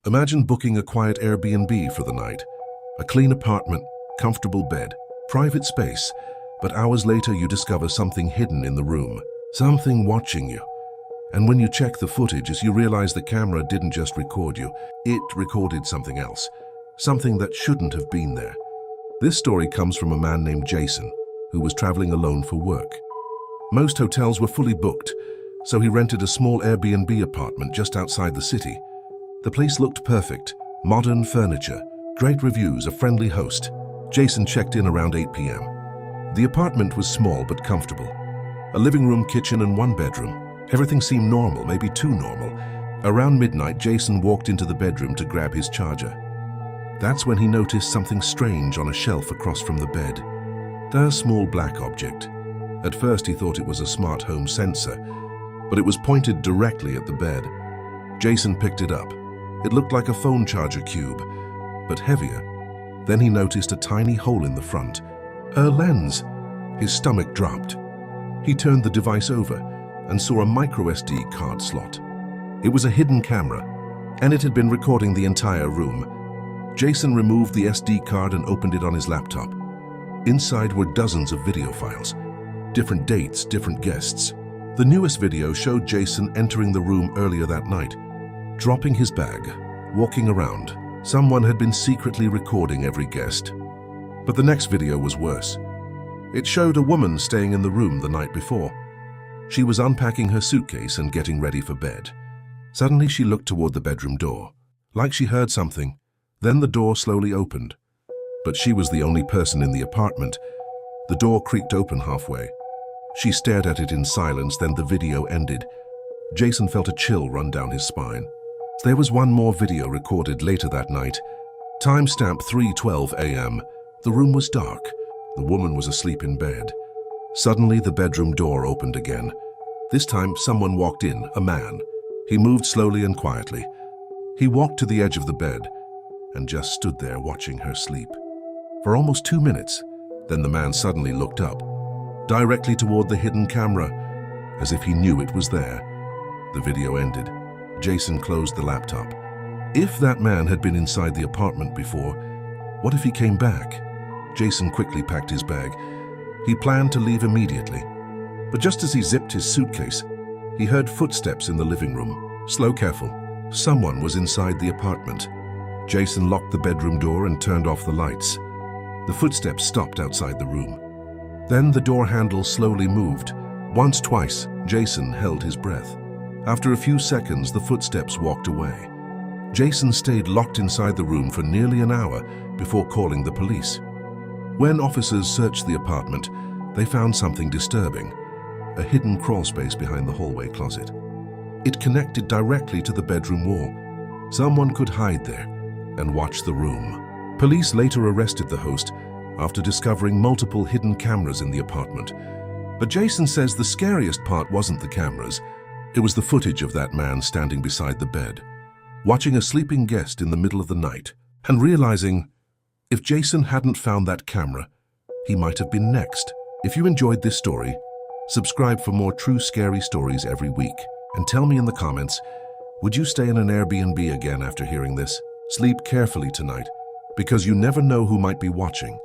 Imagine booking a quiet Airbnb for the night. A clean apartment, comfortable bed, private space, but hours later you discover something hidden in the room, something watching you. And when you check the footage, you realize the camera didn't just record you, it recorded something else, something that shouldn't have been there. This story comes from a man named Jason, who was traveling alone for work. Most hotels were fully booked, so he rented a small Airbnb apartment just outside the city. The place looked perfect, modern furniture, great reviews, a friendly host. Jason checked in around 8 p.m. The apartment was small but comfortable. A living room, kitchen, and one bedroom. Everything seemed normal, maybe too normal. Around midnight, Jason walked into the bedroom to grab his charger. That's when he noticed something strange on a shelf across from the bed. A small black object. At first he thought it was a smart home sensor, but it was pointed directly at the bed. Jason picked it up. It looked like a phone charger cube, but heavier. Then he noticed a tiny hole in the front. A lens. His stomach dropped. He turned the device over and saw a microSD card slot. It was a hidden camera, and it had been recording the entire room. Jason removed the SD card and opened it on his laptop. Inside were dozens of video files. Different dates, different guests. The newest video showed Jason entering the room earlier that night, dropping his bag, walking around. Someone had been secretly recording every guest. But the next video was worse. It showed a woman staying in the room the night before. She was unpacking her suitcase and getting ready for bed. Suddenly she looked toward the bedroom door, like she heard something. Then the door slowly opened. But she was the only person in the apartment. The door creaked open halfway. She stared at it in silence, then the video ended. Jason felt a chill run down his spine. There was one more video recorded later that night. Timestamp 3:12 a.m. The room was dark. The woman was asleep in bed. Suddenly, the bedroom door opened again. This time, someone walked in, a man. He moved slowly and quietly. He walked to the edge of the bed and just stood there watching her sleep. For almost 2 minutes, then the man suddenly looked up, directly toward the hidden camera, as if he knew it was there. The video ended. Jason closed the laptop. If that man had been inside the apartment before, what if he came back? Jason quickly packed his bag. He planned to leave immediately. But just as he zipped his suitcase, he heard footsteps in the living room. Slow, careful. Someone was inside the apartment. Jason locked the bedroom door and turned off the lights. The footsteps stopped outside the room. Then the door handle slowly moved. Once, twice, Jason held his breath. After a few seconds, the footsteps walked away. Jason stayed locked inside the room for nearly an hour before calling the police. When officers searched the apartment, they found something disturbing: a hidden crawl space behind the hallway closet. It connected directly to the bedroom wall. Someone could hide there and watch the room. Police later arrested the host after discovering multiple hidden cameras in the apartment. But Jason says the scariest part wasn't the cameras. It was the footage of that man standing beside the bed, watching a sleeping guest in the middle of the night, and realizing if Jason hadn't found that camera, he might have been next. If you enjoyed this story, subscribe for more true scary stories every week. And tell me in the comments, would you stay in an Airbnb again after hearing this? Sleep carefully tonight, because you never know who might be watching.